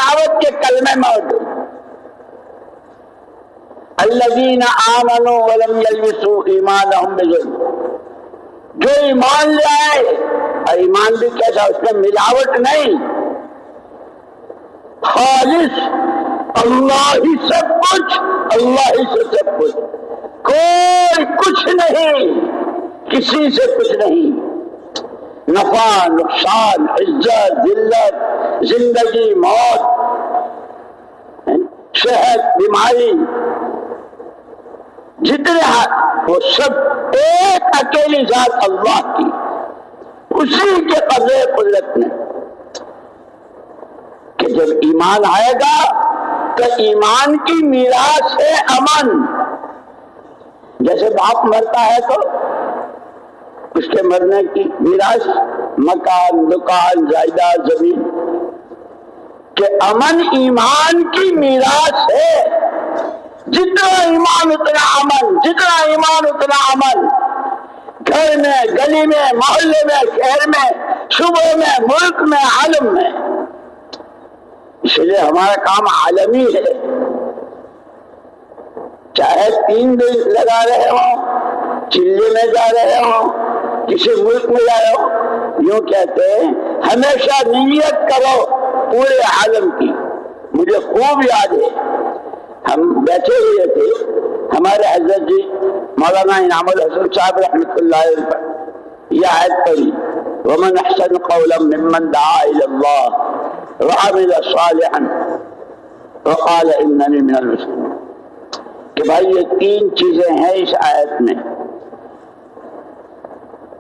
ملاوٹ کے کلمے موجود. الذین آمنوا ولم یلبسوا ایمانہم بظلم، جو ایمان لے آئے، اور ایمان بھی کیسا، اس میں ملاوٹ نہیں، خالص اللہ ہی سب کچھ، اللہ ہی سے سب کچھ، کوئی کچھ نہیں، کسی سے کچھ نہیں، نفع نقصان، عزت ذلت، زندگی موت، صحت بیماری، جتنے ہاتھ وہ سب ایک اکیلی ذات اللہ کی، اسی کے قبضے قدرت میں. کہ جب ایمان آئے گا تو ایمان کی میراث ہے امن. جیسے باپ مرتا ہے تو اس کے مرنے کی میراث مکان، دکان، جائیداد، زمین. کہ امن ایمان کی میراث ہے. جتنا ایمان اتنا امن، جتنا ایمان اتنا امن. گھر میں، گلی میں، محلے میں، شہر میں، صوبے میں، ملک میں، عالم میں. اس لیے ہمارا کام عالمی ہے. چاہے 3 دن لگا رہے ہوں، چلے میں جا رہے ہوں، کسی ملک میں جا رہے ہوں، یوں کہتے ہیں ہمیشہ نیت کرو پورے عالم کی. مجھے خوب یاد ہے، ہم بیٹھے ہوئے تھے، ہمارے حضرت جی مولانا انعام الحسن صاحب رحمۃ اللہ علیہ پر یہ آیت پڑھی، ومن احسن قولا ممن دعا الی اللہ وعمل صالحا وقال اننی من المسلمین. کہ بھائی یہ 3 چیزیں ہیں اس آیت میں.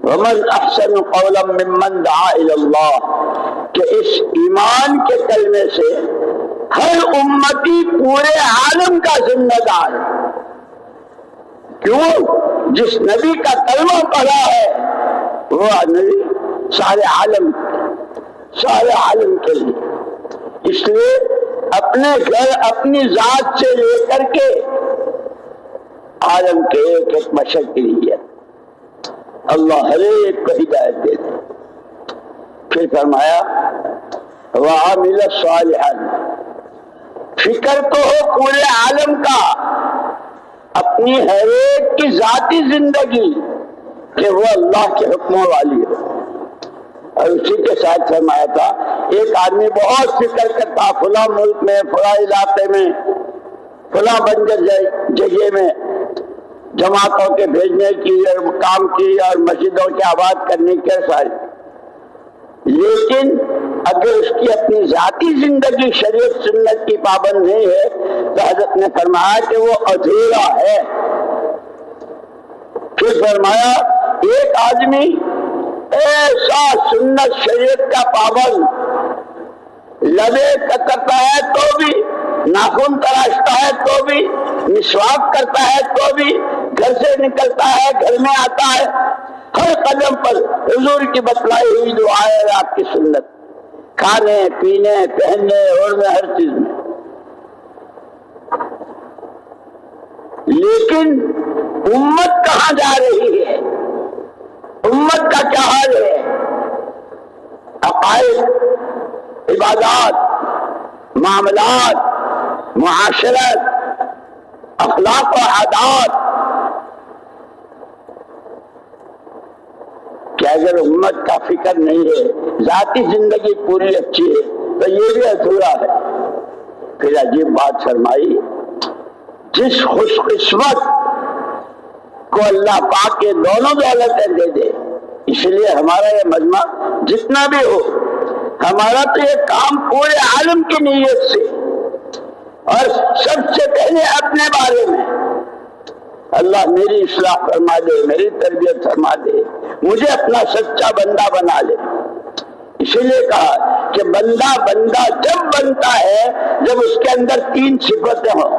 ومن احسن قولا ممن دعا الی اللہ، کہ اس ایمان کے کلمے سے ہر امتی پورے عالم کا ذمہ دار ہے. کیوں؟ جس نبی کا کلمہ پڑھا ہے وہ نبی سارے عالم کے لیے. اس لیے اپنے گھر، اپنی ذات سے لے کر کے عالم کے ایک ایک بشر کے لیے اللہ ہر ایک کو ہدایت دے دے. پھر فرمایا وعمل صالحا، فکر تو ہو پورے عالم کا، اپنی ہر ایک کی ذاتی زندگی کہ وہ اللہ کے حکموں والی ہو. اور اسی کے ساتھ فرمایا تھا ایک آدمی بہت فکر کرتا فلاں ملک میں، فلاں علاقے میں، فلاں بنجر جگہ میں جماعتوں کے بھیجنے کی اور کام کی اور مسجدوں کے آباد کرنے کے سارے. لیکن اگر اس کی اپنی ذاتی زندگی شریعت سنت کی پابند نہیں ہے تو حضرت نے فرمایا کہ وہ ادھورا ہے. پھر فرمایا ایک آدمی ایسا سنت شریعت کا پابند، لبے کترتا ہے تو بھی، ناخن تراشتا ہے تو بھی، مسواک کرتا ہے تو بھی، گھر سے نکلتا ہے، گھر میں آتا ہے، ہر قدم پر حضور کی بتلائی ہوئی دعائیں ہے آپ کی سنت، کھانے پینے پہننے اوڑھنے ہر چیز میں. لیکن امت کہاں جا رہی ہے؟ امت کا کیا حال ہے؟ عقائد، عبادات، معاملات، معاشرت، اخلاق و عادات. کہ اگر امت کا فکر نہیں ہے، ذاتی زندگی پوری اچھی ہے تو یہ بھی ادھورا ہے. پھر عجیب بات فرمائی، جس خوش قسمت کو اللہ پاک کے دونوں دولتیں دے دے. اس لیے ہمارا یہ مجمع جتنا بھی ہو، ہمارا تو یہ کام پورے عالم کی نیت سے، اور سب سے پہلے اپنے بارے میں اللہ میری اصلاح فرما دے، میری تربیت فرما دے، مجھے اپنا سچا بندہ بنا لے. اسی لیے کہا کہ بندہ جب بنتا ہے جب اس کے اندر 3 صفتیں ہوں.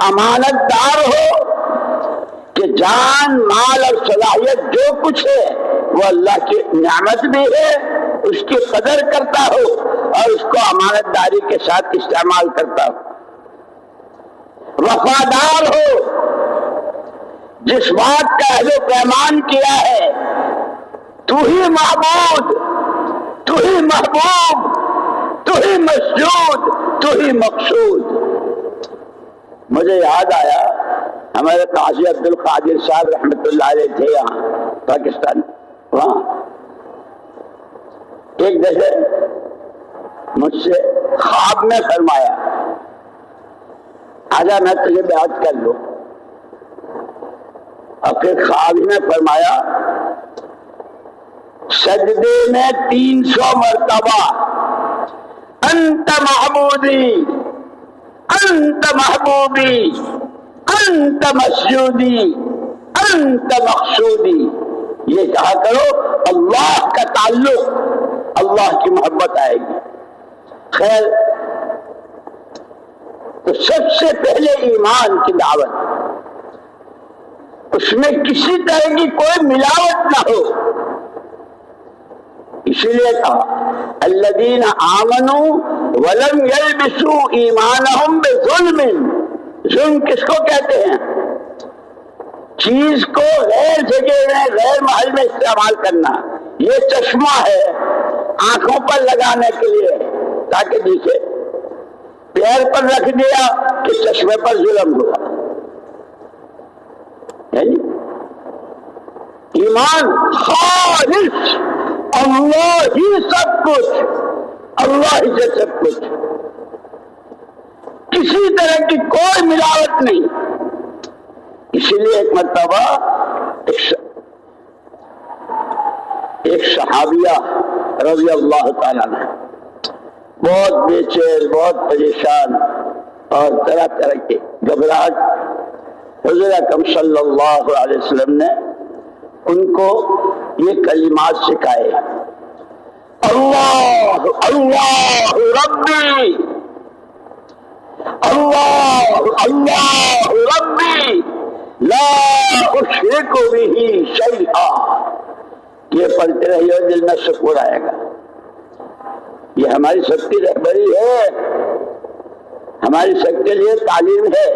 امانت دار ہو کہ جان مال اور صلاحیت جو کچھ ہے وہ اللہ کی نعمت بھی ہے، اس کی قدر کرتا ہو اور اس کو امانت داری کے ساتھ استعمال کرتا ہو. وفادار ہو، جس بات کا عہد و پیمان کیا ہے تو ہی معبود، تو ہی محبوب، تو ہی مسجود، تو ہی مقصود۔ مجھے یاد آیا ہمارے قاضی عبد القادر صاحب رحمۃ اللہ علیہ تھے یہاں پاکستان، وہاں ایک دفعہ مجھ سے خواب میں فرمایا آجا میں تجھے بیعت کر لوں، اور پھر خواب میں فرمایا سجدے میں 300 مرتبہ انت معبودی انت محبوبی انت مسجودی انت مقصودی، یہ کہا کرو، اللہ کا تعلق، اللہ کی محبت آئے گی۔ خیر، تو سب سے پہلے ایمان کی دعوت، اس میں کسی طرح کی کوئی ملاوٹ نہ ہو، اسی لیے کہا الذین آمنوا ولم یلبسوا ایمانہم بظلم۔ ظلم کس کو کہتے ہیں؟ چیز کو غیر جگہ میں غیر محل میں استعمال کرنا۔ یہ چشمہ ہے آنکھوں پر لگانے کے لیے تاکہ دیکھے، پیر پر رکھ دیا کہ چشمے پر ظلم ہوا۔ ایمان خالص، اللہ ہی سب کچھ، اللہ ہی سے سب کچھ، کسی طرح کی کوئی ملاوٹ نہیں۔ اسی لیے ایک مرتبہ ایک صحابیہ رضی اللہ تعالیٰ عنہ بہت بے چین، بہت پریشان اور طرح طرح کی گھبراہٹ، حضور اکرم صلی اللہ علیہ وسلم نے ان کو یہ کلمات سکھائے، اللہ اللہ ربی، اللہ اللہ ربی لا اشرک بہ شیئا۔ یہ پڑھتے رہیے، دل میں سکون آئے گا۔ یہ ہماری سب کی رہبری ہے، ہماری سب کے لیے تعلیم ہے۔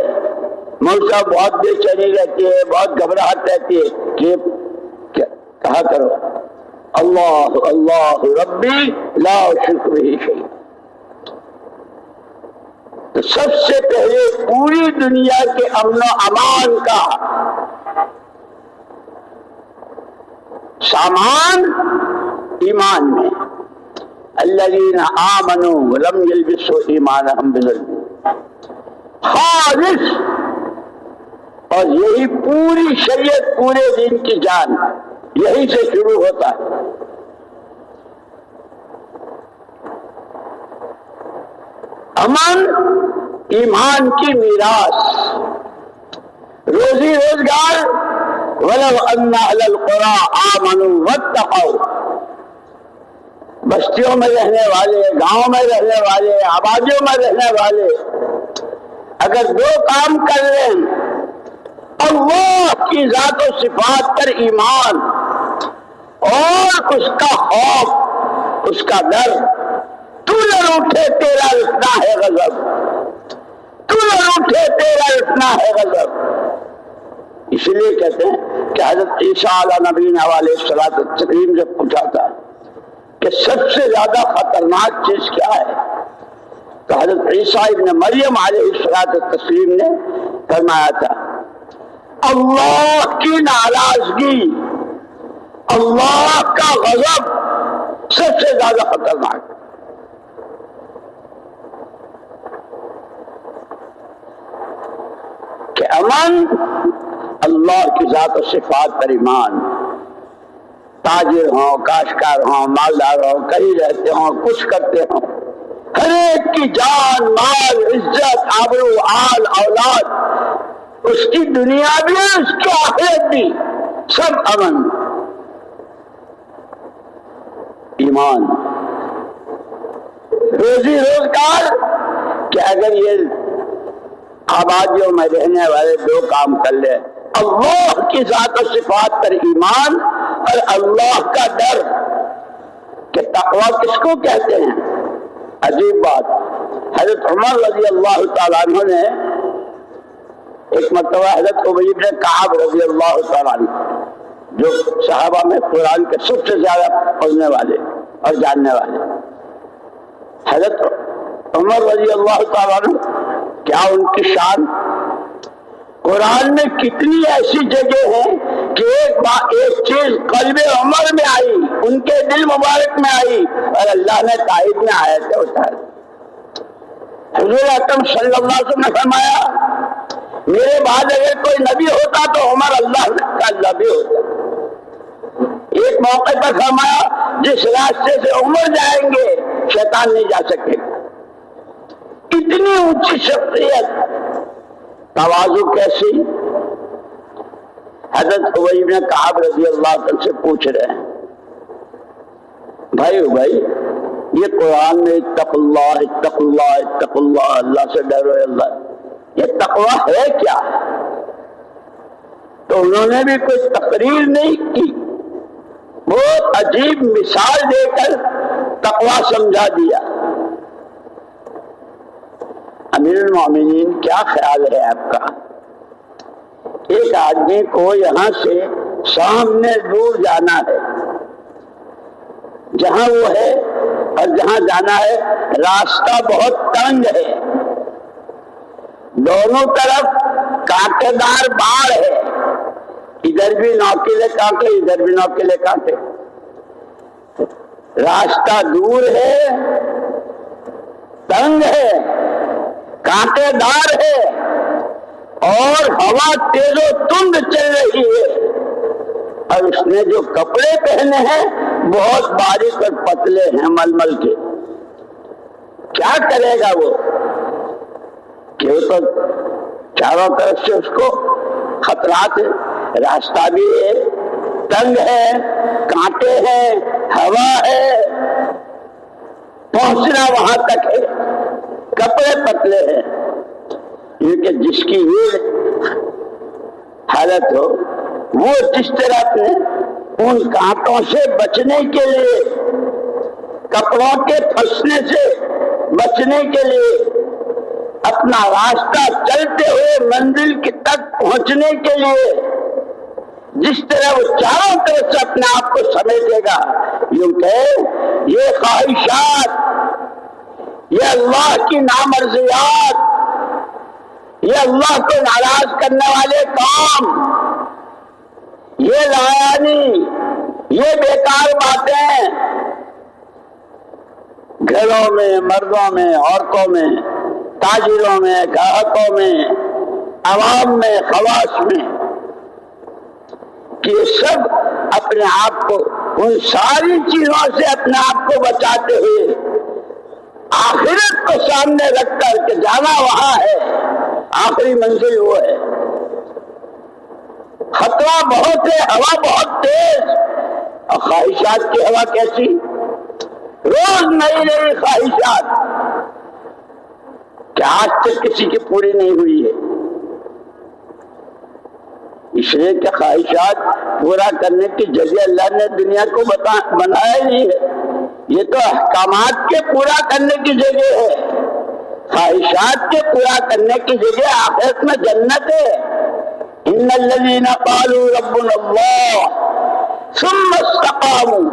مول صاحب بہت بے چینی رہتی ہے، بہت گھبراہٹ رہتی ہے کہ کہا کرو اللہ اللہ ربی لا اشرک بہ شیئا۔ تو سب سے پہلے پوری دنیا کے امن و امان کا سامان ایمان میں، الذین آمنوا ولم یلبسوا ایمانہم بظلم، خالص۔ اور یہی پوری شریعت، پورے دین کی جان یہی سے شروع ہوتا ہے۔ امن ایمان کی میراث، روزی روزگار، وَلَوْ أَنَّ أَهْلَ الْقُرَىٰ آمَنُوا وَاتَّقَوْا، بستیوں میں رہنے والے، گاؤں میں رہنے والے، آبادیوں میں رہنے والے اگر دو کام کر لیں، اللہ کی ذات و صفات پر ایمان اور اس کا خوف، اس کا ڈر، تو نہ روٹھے تیرا اتنا ہے غضب، تو نہ روٹھے تیرا اتنا ہے غضب۔ اس لیے کہتے ہیں کہ حضرت عیسیٰ علیہ نبینا علیہ الصلوۃ والتسلیم جب پوچھا تھا کہ سب سے زیادہ خطرناک چیز کیا ہے، تو حضرت عیسیٰ ابن مریم علیہ الصلوۃ والتسلیم نے فرمایا تھا اللہ کی ناراضگی، اللہ کا غضب سب سے زیادہ خطرناک۔ کہ امن اللہ کی ذات و صفات پر ایمان، تاجر ہوں، کاشتکار ہوں، مالدار ہوں، کہیں رہتے ہوں، کچھ کرتے ہوں، ہر ایک کی جان، مال، عزت، آبرو، آل، اولاد، اس کی دنیا بھی، اس کی آخرت بھی، سب امن، ایمان۔ روزی روزگار کہ اگر یہ آبادیوں میں رہنے والے دو کام کر لے، اللہ کی ذات و صفات پر ایمان اور اللہ کا ڈر، کہ تقویٰ کس کو کہتے ہیں؟ عجیب بات، حضرت عمر رضی اللہ تعالیٰ عنہ نے ایک مرتبہ حضرت ابی بن کعب رضی اللہ تعالیٰ عنہ، جو صحابہ میں قرآن کے سب سے زیادہ پڑھنے والے اور جاننے والے، حضرت عمر رضی اللہ تعالیٰ عنہ، کیا ان کی شان! قرآن میں کتنی ایسی جگہ ہیں کہ ایک چیز قلب عمر میں آئی، ان کے دل مبارک میں آئی، اور اللہ نے تائید میں آیتیں اتاری۔ حضور اکرم صلی اللہ علیہ وسلم نے فرمایا میرے بعد اگر کوئی نبی ہوتا تو عمر اللہ کا نبی ہوتا۔ ایک موقع پر فرمایا جس راستے سے عمر جائیں گے شیطان نہیں جا سکے گا۔ اتنی اونچی شخصیت، تواضع کیسی! حضرت ابی بن کعب رضی اللہ عنہ سے پوچھ رہے ہیں، بھائی یہ قرآن میں اتق اللہ اتق اللہ اتق اللہ، اللہ سے ڈرو اللہ، یہ تقویٰ ہے کیا؟ تو انہوں نے بھی کوئی تقریر نہیں کی، بہت عجیب مثال دے کر تقویٰ سمجھا دیا۔ امیر المومنین، کیا خیال ہے آپ کا؟ ایک آدمی کو یہاں سے سامنے دور جانا ہے، جہاں وہ ہے اور جہاں جانا ہے راستہ بہت تنگ ہے، دونوں طرف کانٹے دار باڑ ہے، ادھر بھی نوکیلے کانٹے ادھر بھی نوکیلے کانٹے، راستہ دور ہے، تنگ ہے، کانٹے دار ہے، اور ہوا تیز و تند چل رہی ہے، اور اس نے جو کپڑے پہنے ہیں بہت باریک اور پتلے ہیں ململ کے۔ کیا کرے گا وہ کہ وہ تو چاروں طرف سے اس کو خطرات ہے، راستہ بھی ہے، تنگ ہے، کانٹے ہیں، ہوا ہے، پہنچنا وہاں تک ہے، کپڑے پتلے ہیں، کیونکہ جس کی یہ حالت ہو وہ جس طرح اپنے ان کانٹوں سے بچنے کے لیے، کپڑوں کے پھنسنے سے بچنے کے لیے، اپنا راستہ چلتے ہوئے منزل تک پہنچنے کے لیے جس طرح وہ چاروں طرف سے اپنے آپ کو سمیٹے گا، یوں کہ یہ خواہشات، یہ اللہ کی نامرضیات، یہ اللہ کو ناراض کرنے والے کام، یہ لایانی، یہ بیکار باتیں گھروں میں، مردوں میں، عورتوں میں، تاجروں میں، گاہکوں میں، عوام میں، خواص میں، کہ یہ سب اپنے آپ کو ان ساری چیزوں سے اپنے آپ کو بچاتے ہوئے آخرت کو سامنے رکھ کر کہ جانا وہاں ہے، آخری منزل وہ ہے، خطرہ بہت ہے، ہوا بہت تیز، اور خواہشات کی ہوا کیسی، روز نئی نئی خواہشات، کہ آج تک کسی کی پوری نہیں ہوئی ہے، اس لیے کہ خواہشات پورا کرنے کی جگہ اللہ نے دنیا کو بنایا ہی ہے، یہ تو احکامات کے پورا کرنے کی جگہ ہے، خواہشات کے پورا کرنے کی جگہ آخرت میں جنت ہے۔ ان الذين قالوا ربنا الله ثم استقاموا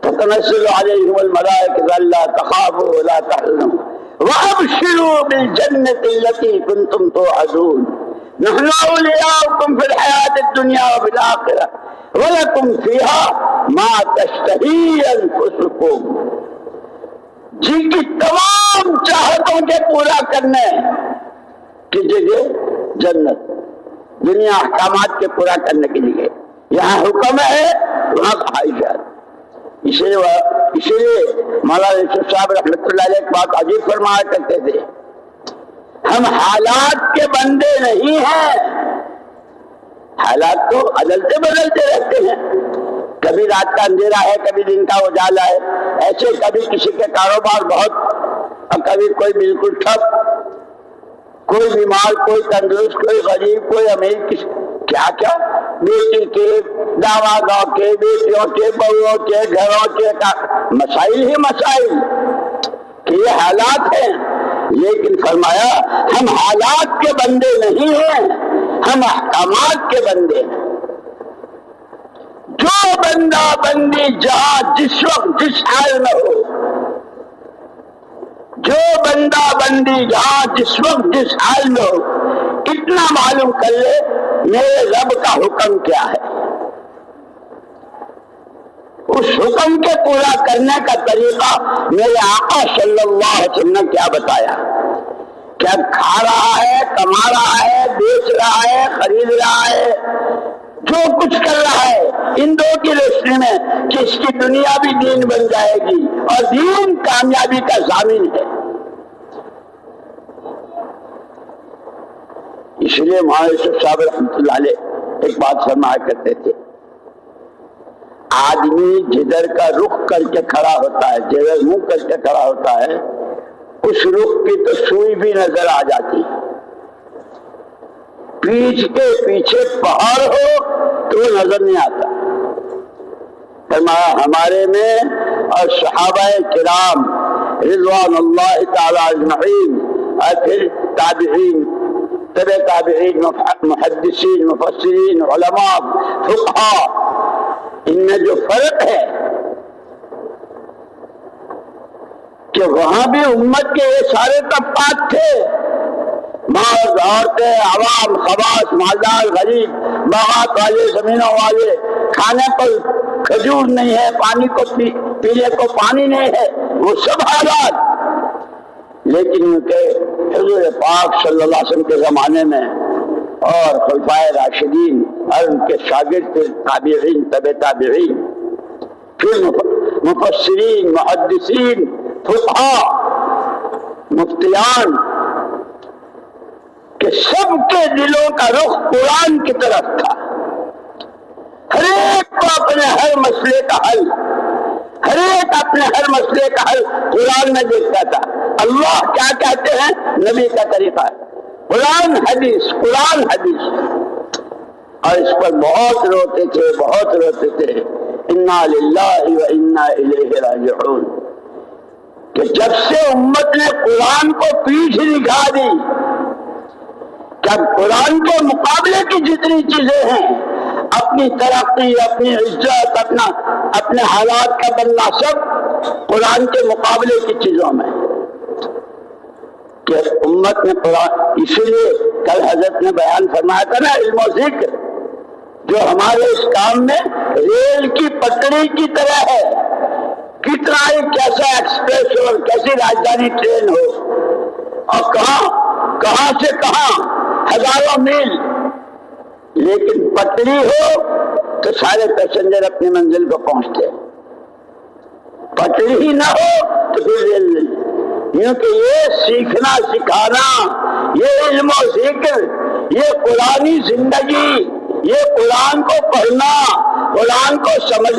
تتنزل عليهم الملائكة الا تخافوا ولا تحزنوا وابشروا بالجنة التي كنتم توعدون نحن اولياؤكم في الحياة الدنيا وفي الآخرة ولكم فيها ما تشتهي انفسكم، جن کی تمام چاہتوں کے پورا کرنے کی جگہ جنت، دنیا احکامات کے پورا کرنے کے لیے، یہاں حکم ہے وہاں خواہشات۔ اسی لیے مولانا یوسف صاحب رحمۃ اللہ علیہ ایک بات عجیب فرمایا کرتے تھے، ہم حالات کے بندے نہیں ہیں، حالات تو بدلتے بدلتے رہتے ہیں، کبھی رات کا اندھیرا ہے، کبھی دن کا اجالا ہے، ایسے کبھی کسی کے کاروبار بہت اور کبھی کوئی بالکل ٹھپ، کوئی بیمار، کوئی تندرست، کوئی غریب، کوئی امیر، کیا کیا بیٹی کے، دامادوں کے، بیٹیوں کے، بہوؤں کے، گھروں کے مسائل ہی مسائل کہ یہ حالات ہیں، لیکن فرمایا ہم حالات کے بندے نہیں ہیں، ہم احکامات کے بندے ہیں۔ جو بندہ بندی جہاں جس وقت جس حال میں ہو، جو بندہ بندی جہاں جس وقت جس حال میں ہو اتنا معلوم کر لے میرے رب کا حکم کیا ہے، اس حکم کے پورا کرنے کا طریقہ میرے آقا صلی اللہ علیہ وسلم نے کیا بتایا. کیا کھا رہا ہے، کما رہا ہے، بیچ رہا ہے، خرید رہا ہے، جو کچھ کر رہا ہے ان دو کی روشنی میں کہ اس کی دنیا بھی دین بن جائے گی اور دین کامیابی کا ضامن ہے. اس لیے مولانا یوسف صاحب رحمۃ اللہ علیہ ایک بات فرمایا کرتے تھے، آدمی جدھر کا رخ کر کے کھڑا ہوتا ہے، جدھر منہ کر کے کھڑا ہوتا ہے، اس رخ کی تو سوئی بھی نظر آ جاتی. پیچھ کے پیچھے پہاڑ ہو تو وہ نظر نہیں آتا. فرمایا ہمارے میں اور صحابہ کرام رضوان اللہ تعالی اجمعین اور پھر تابعین، تبع تابعین، محدثین، مفسرین، علماء، فقہاء، ان میں جو فرق ہے کہ وہاں بھی امت کے یہ سارے طبقات تھے، مرد، عورتیں، عوام، خواص، مالدار، غریب، باغات والے، زمینوں والے، کھانے پر کھجور نہیں ہے، پانی کو پینے کو پانی نہیں ہے، وہ سب حالات. لیکن ان کے حضور پاک صلی اللہ علیہ وسلم کے زمانے میں اور خلفائے راشدین اور ان کے شاگرد تابعین، تبع تابعین، پھر مفسرین، محدثین، فقہاء، مفتیان، کہ سب کے دلوں کا رخ قرآن کی طرف تھا. ہر ایک کو اپنے ہر مسئلے کا حل، ہر ایک اپنے ہر مسئلے کا حل قرآن میں دیکھتا تھا. اللہ کیا کہتے ہیں، نبی کا طریقہ ہے، قرآن حدیث، قرآن حدیث. اور اس پر بہت روتے تھے، بہت روتے تھے، انا للہ و انا الیہ راجعون. کہ جب سے امت نے قرآن کو پیٹھ دکھا دی، جب قرآن کے مقابلے کی جتنی چیزیں ہیں، اپنی ترقی، اپنی عزت، اپنے حالات کا بننا، سب قرآن کے مقابلے کی چیزوں میں، کہ امت نے قرآن. اسی لیے کل حضرت نے بیان فرمایا تھا نا، علم و ذکر جو ہمارے اس کام میں ریل کی پٹڑی کی طرح ہے. کتنا ہی کیسا ایکسپریس ہو، کیسی راجدھانی ٹرین ہو، اور کہاں سے کہاں ہزاروں میل، لیکن پٹڑی ہو تو سارے پیسنجر اپنی منزل کو پہنچتے. پٹڑی ہی نہ ہو تو پھر ریل نہیں. کیونکہ یہ سیکھنا، سکھانا، یہ علم و ذکر، یہ قرآنی زندگی، یہ قرآن کو پڑھنا، قرآن کو سمجھنا